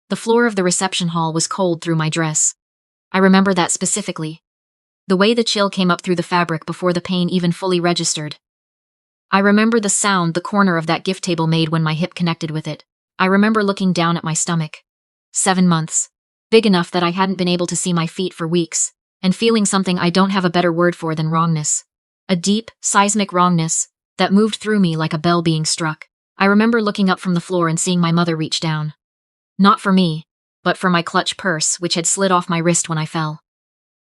The floor of the reception hall was cold through my dress. I remember that specifically. The way the chill came up through the fabric before the pain even fully registered. I remember the sound the corner of that gift table made when my hip connected with it. I remember looking down at my stomach. 7 months. Big enough that I hadn't been able to see my feet for weeks, and feeling something I don't have a better word for than wrongness. A deep, seismic wrongness that moved through me like a bell being struck. I remember looking up from the floor and seeing my mother reach down. Not for me, but for my clutch purse, which had slid off my wrist when I fell.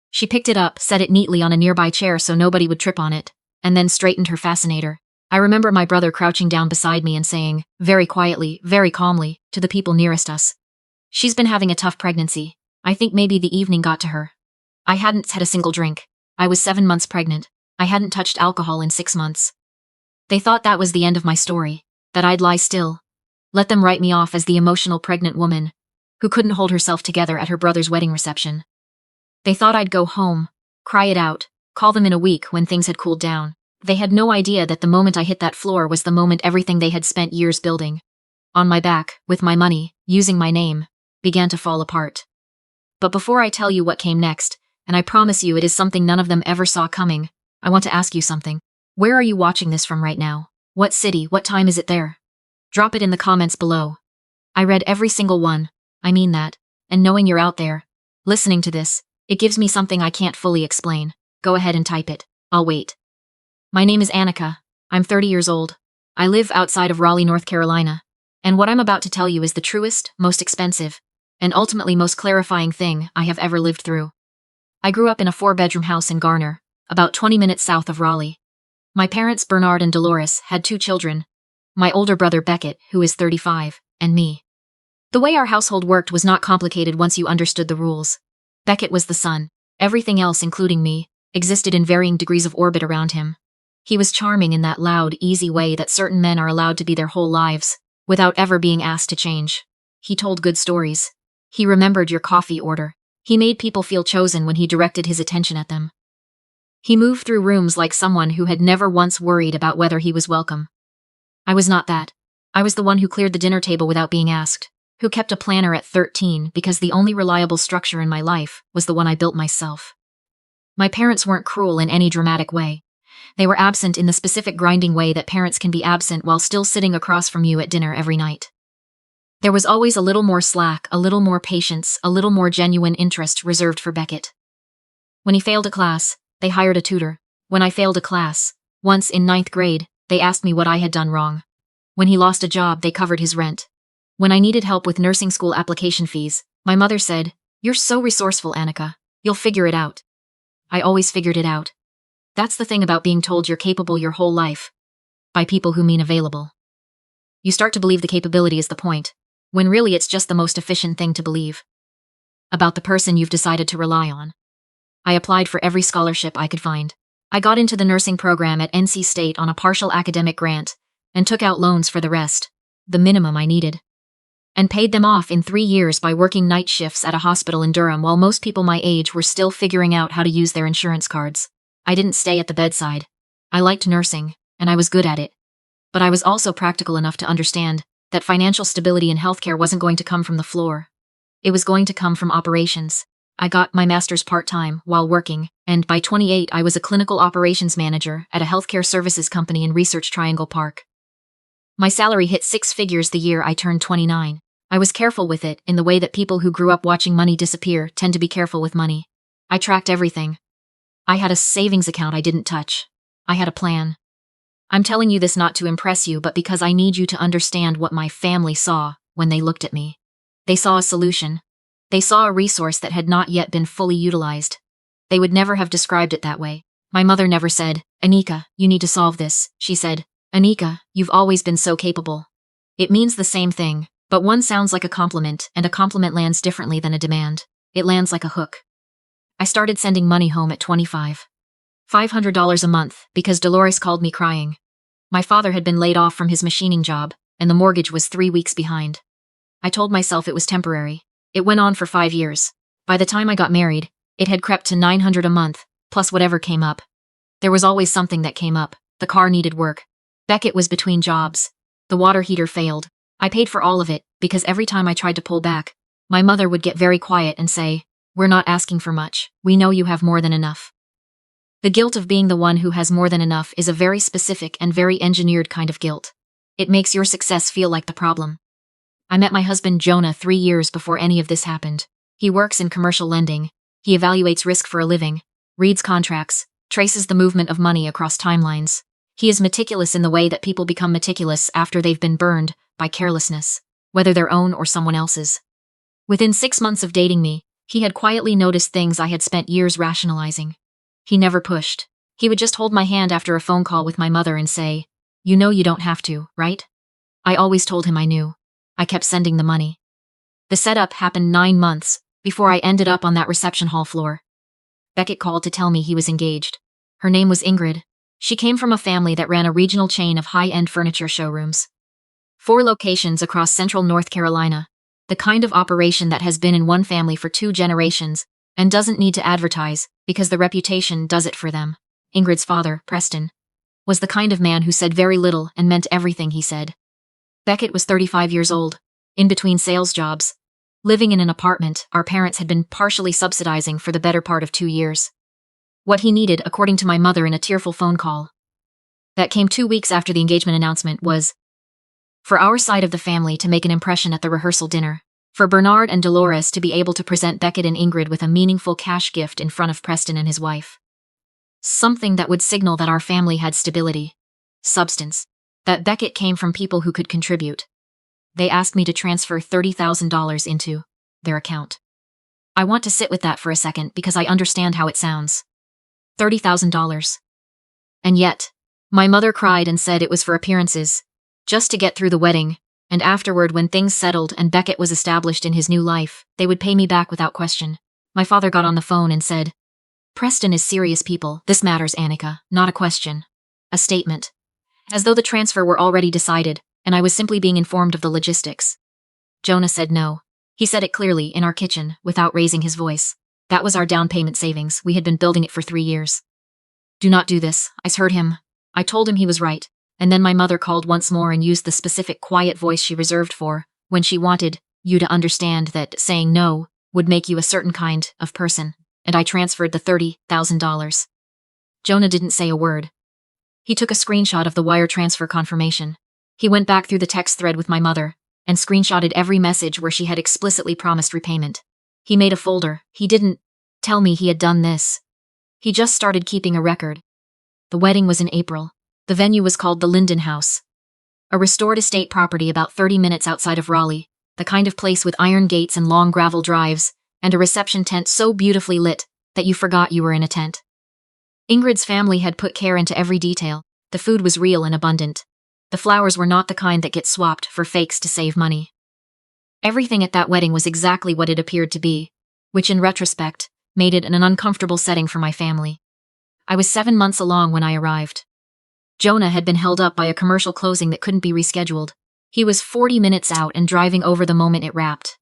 She picked it up, set it neatly on a nearby chair so nobody would trip on it, and then straightened her fascinator. I remember my brother crouching down beside me and saying, very quietly, very calmly, to the people nearest us, "She's been having a tough pregnancy. I think maybe the evening got to her." I hadn't had a single drink. I was 7 months pregnant. I hadn't touched alcohol in 6 months. They thought that was the end of my story, that I'd lie still. Let them write me off as the emotional pregnant woman who couldn't hold herself together at her brother's wedding reception. They thought I'd go home, cry it out, call them in a week when things had cooled down. They had no idea that the moment I hit that floor was the moment everything they had spent years building, on my back, with my money, using my name, began to fall apart. But before I tell you what came next, and I promise you it is something none of them ever saw coming, I want to ask you something. Where are you watching this from right now? What city? What time is it there? Drop it in the comments below. I read every single one. I mean that. And knowing you're out there, listening to this, it gives me something I can't fully explain. Go ahead and type it. I'll wait. My name is Annika. I'm 30 years old. I live outside of Raleigh, North Carolina. And what I'm about to tell you is the truest, most expensive, and ultimately most clarifying thing I have ever lived through. I grew up in a 4-bedroom house in Garner, about 20 minutes south of Raleigh. My parents, Bernard and Dolores, had 2 children. My older brother Beckett, who is 35, and me. The way our household worked was not complicated once you understood the rules. Beckett was the son. Everything else, including me, existed in varying degrees of orbit around him. He was charming in that loud, easy way that certain men are allowed to be their whole lives, without ever being asked to change. He told good stories. He remembered your coffee order. He made people feel chosen when he directed his attention at them. He moved through rooms like someone who had never once worried about whether he was welcome. I was not that. I was the one who cleared the dinner table without being asked, who kept a planner at 13 because the only reliable structure in my life was the one I built myself. My parents weren't cruel in any dramatic way. They were absent in the specific grinding way that parents can be absent while still sitting across from you at dinner every night. There was always a little more slack, a little more patience, a little more genuine interest reserved for Beckett. When he failed a class, they hired a tutor. When I failed a class, once in 9th grade, they asked me what I had done wrong. When he lost a job, they covered his rent. When I needed help with nursing school application fees, my mother said, "You're so resourceful, Annika. You'll figure it out." I always figured it out. That's the thing about being told you're capable your whole life. By people who mean available. You start to believe the capability is the point, when really it's just the most efficient thing to believe. About the person you've decided to rely on. I applied for every scholarship I could find. I got into the nursing program at NC State on a partial academic grant, and took out loans for the rest, the minimum I needed. And paid them off in 3 years by working night shifts at a hospital in Durham while most people my age were still figuring out how to use their insurance cards. I didn't stay at the bedside. I liked nursing, and I was good at it. But I was also practical enough to understand that financial stability in healthcare wasn't going to come from the floor. It was going to come from operations. I got my master's part-time while working, and by 28 I was a clinical operations manager at a healthcare services company in Research Triangle Park. My salary hit 6 figures the year I turned 29. I was careful with it in the way that people who grew up watching money disappear tend to be careful with money. I tracked everything. I had a savings account I didn't touch. I had a plan. I'm telling you this not to impress you, but because I need you to understand what my family saw when they looked at me. They saw a solution. They saw a resource that had not yet been fully utilized. They would never have described it that way. My mother never said, "Annika, you need to solve this." She said, "Annika, you've always been so capable." It means the same thing, but one sounds like a compliment, and a compliment lands differently than a demand. It lands like a hook. I started sending money home at 25. $500 a month, because Dolores called me crying. My father had been laid off from his machining job, and the mortgage was 3 weeks behind. I told myself it was temporary. It went on for 5 years. By the time I got married, it had crept to $900 a month, plus whatever came up. There was always something that came up. The car needed work. Beckett was between jobs. The water heater failed. I paid for all of it, because every time I tried to pull back, my mother would get very quiet and say, "We're not asking for much. We know you have more than enough." The guilt of being the one who has more than enough is a very specific and very engineered kind of guilt. It makes your success feel like the problem. I met my husband Jonah 3 years before any of this happened. He works in commercial lending. He evaluates risk for a living, reads contracts, traces the movement of money across timelines. He is meticulous in the way that people become meticulous after they've been burned by carelessness, whether their own or someone else's. Within 6 months of dating me, he had quietly noticed things I had spent years rationalizing. He never pushed. He would just hold my hand after a phone call with my mother and say, "You know you don't have to, right?" I always told him I knew. I kept sending the money. The setup happened 9 months before I ended up on that reception hall floor. Beckett called to tell me he was engaged. Her name was Ingrid. She came from a family that ran a regional chain of high-end furniture showrooms. 4 locations across central North Carolina. The kind of operation that has been in one family for 2 generations and doesn't need to advertise because the reputation does it for them. Ingrid's father, Preston, was the kind of man who said very little and meant everything he said. Beckett was 35 years old, in between sales jobs, living in an apartment our parents had been partially subsidizing for the better part of 2 years. What he needed, according to my mother in a tearful phone call that came 2 weeks after the engagement announcement, was for our side of the family to make an impression at the rehearsal dinner, for Bernard and Dolores to be able to present Beckett and Ingrid with a meaningful cash gift in front of Preston and his wife. Something that would signal that our family had stability, substance, that Beckett came from people who could contribute. They asked me to transfer $30,000 into their account. I want to sit with that for a second because I understand how it sounds. $30,000. And yet, my mother cried and said it was for appearances, just to get through the wedding, and afterward when things settled and Beckett was established in his new life, they would pay me back without question. My father got on the phone and said, "Preston is serious people. This matters, Annika, not a question." A statement. As though the transfer were already decided, and I was simply being informed of the logistics. Jonah said no. He said it clearly, in our kitchen, without raising his voice. That was our down payment savings. We had been building it for 3 years. "Do not do this," I heard him. I told him he was right, and then my mother called once more and used the specific quiet voice she reserved for when she wanted you to understand that saying no would make you a certain kind of person, and I transferred the $30,000. Jonah didn't say a word. He took a screenshot of the wire transfer confirmation. He went back through the text thread with my mother and screenshotted every message where she had explicitly promised repayment. He made a folder. He didn't tell me he had done this. He just started keeping a record. The wedding was in April. The venue was called the Linden House, a restored estate property about 30 minutes outside of Raleigh, the kind of place with iron gates and long gravel drives, and a reception tent so beautifully lit that you forgot you were in a tent. Ingrid's family had put care into every detail. The food was real and abundant. The flowers were not the kind that get swapped for fakes to save money. Everything at that wedding was exactly what it appeared to be, which in retrospect made it an uncomfortable setting for my family. I was 7 months along when I arrived. Jonah had been held up by a commercial closing that couldn't be rescheduled. He was 40 minutes out and driving over the moment it wrapped.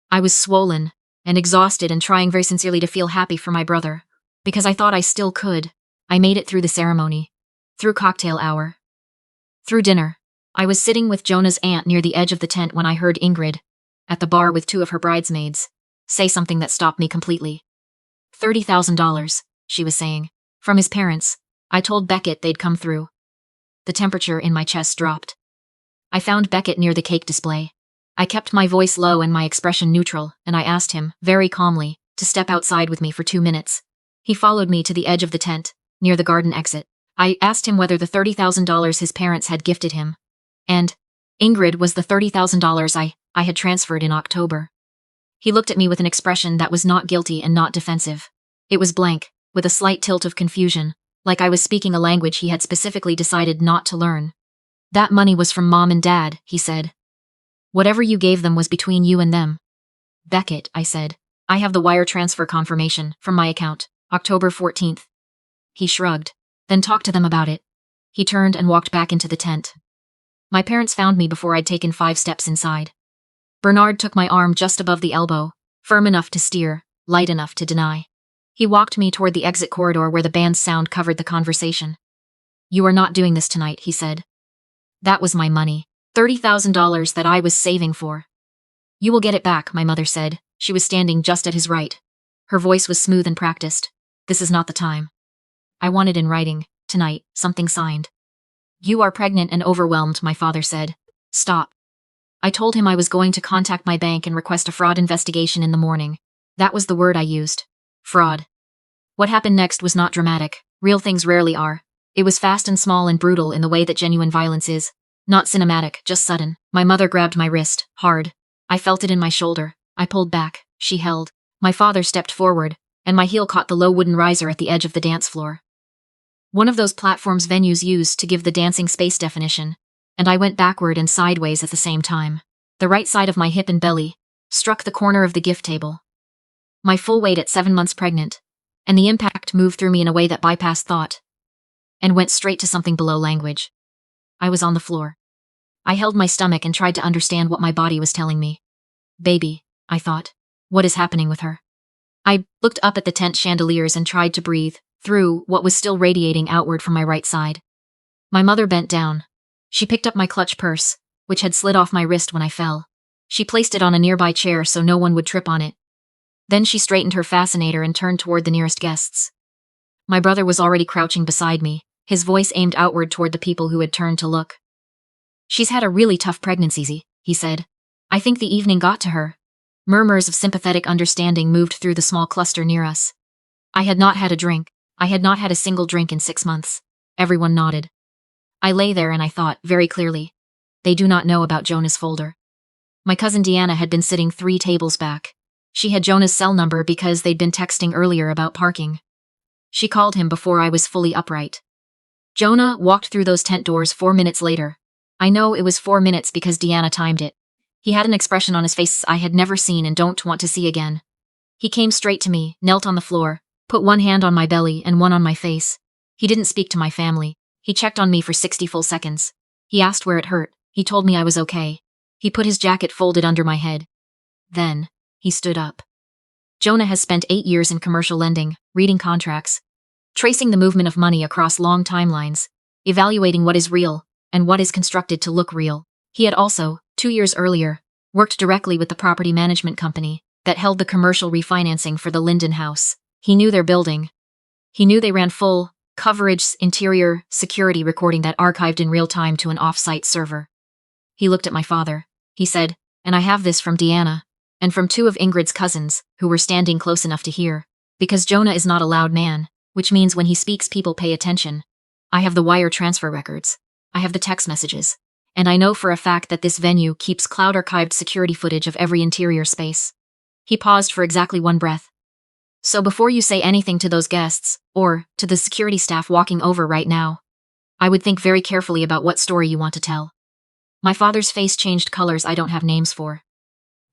I was swollen and exhausted and trying very sincerely to feel happy for my brother, because I thought I still could. I made it through the ceremony, through cocktail hour, through dinner. I was sitting with Jonah's aunt near the edge of the tent when I heard Ingrid, at the bar with 2 of her bridesmaids, say something that stopped me completely. $30,000, she was saying. From his parents. I told Beckett they'd come through. The temperature in my chest dropped. I found Beckett near the cake display. I kept my voice low and my expression neutral, and I asked him, very calmly, to step outside with me for 2 minutes. He followed me to the edge of the tent, near the garden exit. I asked him whether the $30,000 his parents had gifted him. And Ingrid was the $30,000 I had transferred in October. He looked at me with an expression that was not guilty and not defensive. It was blank, with a slight tilt of confusion, like I was speaking a language he had specifically decided not to learn. "That money was from Mom and Dad," he said. "Whatever you gave them was between you and them." "Beckett," I said, "I have the wire transfer confirmation from my account, October 14th. He shrugged. "Then talk to them about it." He turned and walked back into the tent. My parents found me before I'd taken 5 steps inside. Bernard took my arm just above the elbow, firm enough to steer, light enough to deny. He walked me toward the exit corridor where the band's sound covered the conversation. "You are not doing this tonight," he said. That was my money, $30,000 that I was saving for. You will get it back, my mother said. She was standing just at his right. Her voice was smooth and practiced. This is not the time. I want it in writing, tonight, something signed. You are pregnant and overwhelmed, my father said. Stop. I told him I was going to contact my bank and request a fraud investigation in the morning. That was the word I used. Fraud. What happened next was not dramatic. Real things rarely are. It was fast and small and brutal in the way that genuine violence is. Not cinematic, just sudden. My mother grabbed my wrist, hard. I felt it in my shoulder. I pulled back. She held. My father stepped forward, and my heel caught the low wooden riser at the edge of the dance floor. One of those platforms venues use to give the dancing space definition, and I went backward and sideways at the same time. The right side of my hip and belly struck the corner of the gift table. My full weight at 7 months pregnant, and the impact moved through me in a way that bypassed thought and went straight to something below language. I was on the floor. I held my stomach and tried to understand what my body was telling me. Baby, I thought. What is happening with her? I looked up at the tent chandeliers and tried to breathe through what was still radiating outward from my right side. My mother bent down. She picked up my clutch purse, which had slid off my wrist when I fell. She placed it on a nearby chair so no one would trip on it. Then she straightened her fascinator and turned toward the nearest guests. My brother was already crouching beside me, his voice aimed outward toward the people who had turned to look. She's had a really tough pregnancy, he said. I think the evening got to her. Murmurs of sympathetic understanding moved through the small cluster near us. I had not had a drink. I had not had a single drink in 6 months. Everyone nodded. I lay there and I thought, very clearly, they do not know about Jonah's folder. My cousin Deanna had been sitting 3 tables back. She had Jonah's cell number because they'd been texting earlier about parking. She called him before I was fully upright. Jonah walked through those tent doors 4 minutes later. I know it was 4 minutes because Deanna timed it. He had an expression on his face I had never seen and don't want to see again. He came straight to me, knelt on the floor, put one hand on my belly and one on my face. He didn't speak to my family. He checked on me for 60 full seconds. He asked where it hurt. He told me I was okay. He put his jacket folded under my head. Then, he stood up. Jonah has spent 8 years in commercial lending, reading contracts, tracing the movement of money across long timelines, evaluating what is real and what is constructed to look real. He had also, 2 years earlier, worked directly with the property management company that held the commercial refinancing for the Linden House. He knew their building. He knew they ran full coverage interior security recording that archived in real time to an off-site server. He looked at my father. He said, and I have this from Deanna, and from 2 of Ingrid's cousins, who were standing close enough to hear, because Jonah is not a loud man, which means when he speaks people pay attention. I have the wire transfer records. I have the text messages. And I know for a fact that this venue keeps cloud-archived security footage of every interior space. He paused for exactly 1 breath. So before you say anything to those guests, or to the security staff walking over right now, I would think very carefully about what story you want to tell. My father's face changed colors I don't have names for.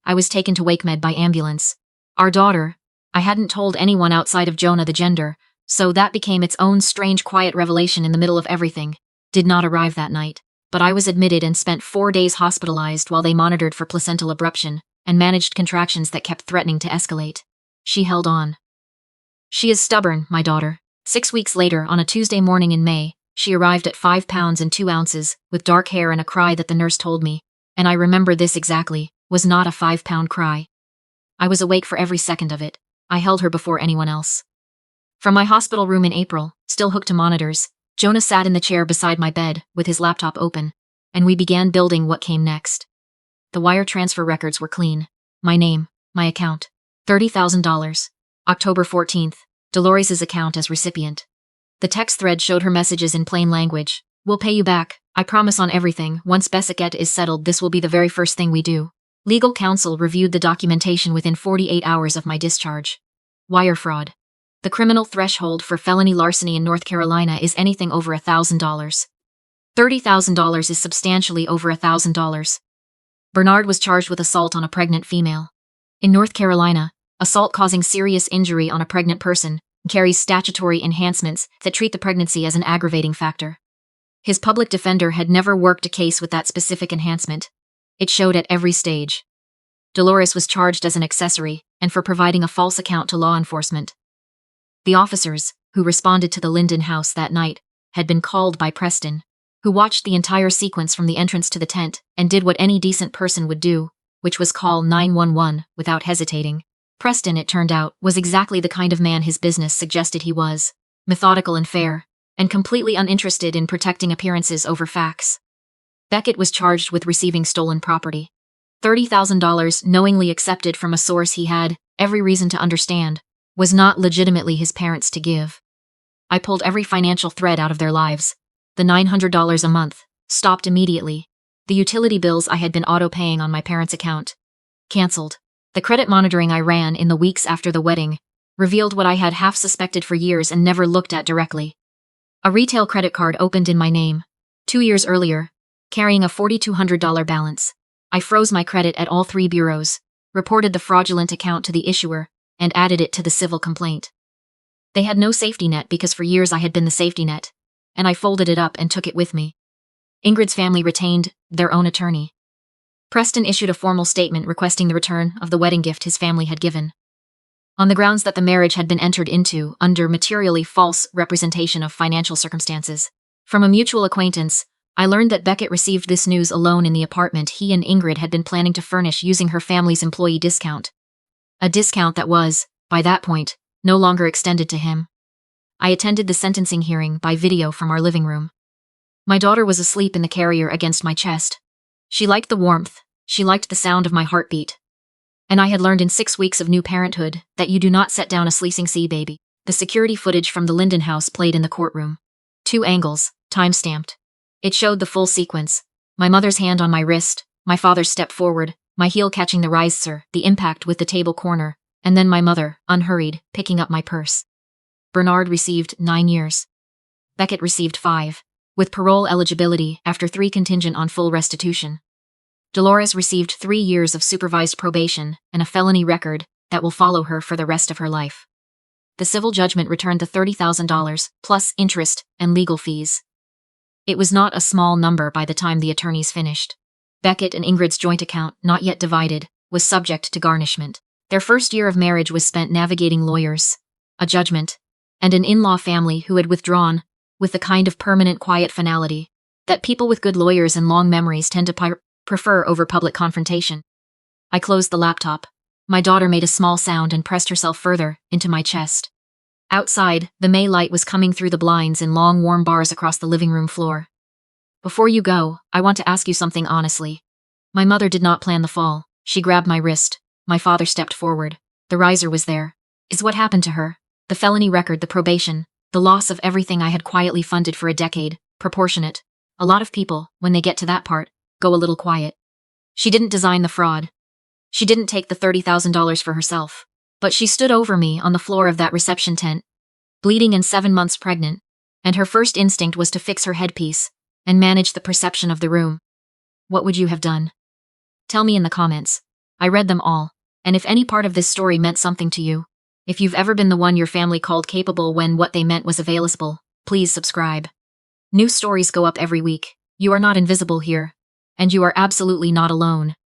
I was taken to WakeMed by ambulance. Our daughter, I hadn't told anyone outside of Jonah the gender, so that became its own strange quiet revelation in the middle of everything, did not arrive that night. But I was admitted and spent 4 days hospitalized while they monitored for placental abruption and managed contractions that kept threatening to escalate. She held on. She is stubborn, my daughter. 6 weeks later, on a Tuesday morning in May, she arrived at 5 pounds and 2 ounces, with dark hair and a cry that the nurse told me, and I remember this exactly, was not a 5-pound cry. I was awake for every second of it. I held her before anyone else. From my hospital room in April, still hooked to monitors, Jonah sat in the chair beside my bed, with his laptop open, and we began building what came next. The wire transfer records were clean. My name, my account. $30,000. October 14th, Dolores' account as recipient. The text thread showed her messages in plain language. We'll pay you back. I promise on everything. Once Besiket is settled, this will be the very first thing we do. Legal counsel reviewed the documentation within 48 hours of my discharge. Wire fraud. The criminal threshold for felony larceny in North Carolina is anything over $1,000. $30,000 is substantially over $1,000. Bernard was charged with assault on a pregnant female. In North Carolina, assault causing serious injury on a pregnant person carries statutory enhancements that treat the pregnancy as an aggravating factor. His public defender had never worked a case with that specific enhancement. It showed at every stage. Dolores was charged as an accessory and for providing a false account to law enforcement. The officers, who responded to the Linden house that night, had been called by Preston, who watched the entire sequence from the entrance to the tent and did what any decent person would do, which was call 911 without hesitating. Preston, it turned out, was exactly the kind of man his business suggested he was. Methodical and fair, and completely uninterested in protecting appearances over facts. Beckett was charged with receiving stolen property. $30,000 knowingly accepted from a source he had every reason to understand was not legitimately his parents to give. I pulled every financial thread out of their lives. The $900 a month stopped immediately. The utility bills I had been auto-paying on my parents' account canceled. The credit monitoring I ran in the weeks after the wedding revealed what I had half suspected for years and never looked at directly. A retail credit card opened in my name 2 years earlier, carrying a $4,200 balance. I froze my credit at all 3 bureaus, reported the fraudulent account to the issuer, and added it to the civil complaint. They had no safety net because for years I had been the safety net, and I folded it up and took it with me. Ingrid's family retained their own attorney. Preston issued a formal statement requesting the return of the wedding gift his family had given, on the grounds that the marriage had been entered into under materially false representation of financial circumstances. From a mutual acquaintance, I learned that Beckett received this news alone in the apartment he and Ingrid had been planning to furnish using her family's employee discount. A discount that was, by that point, no longer extended to him. I attended the sentencing hearing by video from our living room. My daughter was asleep in the carrier against my chest. She liked the warmth, she liked the sound of my heartbeat. And I had learned in 6 weeks of new parenthood that you do not set down a sleeping sea baby. The security footage from the Linden house played in the courtroom. 2 angles, time-stamped. It showed the full sequence. My mother's hand on my wrist, my father's step forward, my heel catching the riser, the impact with the table corner, and then my mother, unhurried, picking up my purse. Bernard received 9 years. Beckett received 5, with parole eligibility after 3 contingent on full restitution. Dolores received 3 years of supervised probation and a felony record that will follow her for the rest of her life. The civil judgment returned the $30,000, plus interest and legal fees. It was not a small number by the time the attorneys finished. Beckett and Ingrid's joint account, not yet divided, was subject to garnishment. Their first year of marriage was spent navigating lawyers, a judgment, and an in-law family who had withdrawn, with the kind of permanent quiet finality that people with good lawyers and long memories tend to prefer over public confrontation. I closed the laptop. My daughter made a small sound and pressed herself further into my chest. Outside, the May light was coming through the blinds in long warm bars across the living room floor. Before you go, I want to ask you something honestly. My mother did not plan the fall. She grabbed my wrist. My father stepped forward. The riser was there. Is what happened to her? The felony record, the probation, the loss of everything I had quietly funded for a decade, proportionate. A lot of people, when they get to that part, go a little quiet. She didn't design the fraud. She didn't take the $30,000 for herself. But she stood over me on the floor of that reception tent, bleeding and 7 months pregnant, and her first instinct was to fix her headpiece and manage the perception of the room. What would you have done? Tell me in the comments. I read them all, and if any part of this story meant something to you, if you've ever been the one your family called capable when what they meant was available, please subscribe. New stories go up every week. You are not invisible here, and you are absolutely not alone.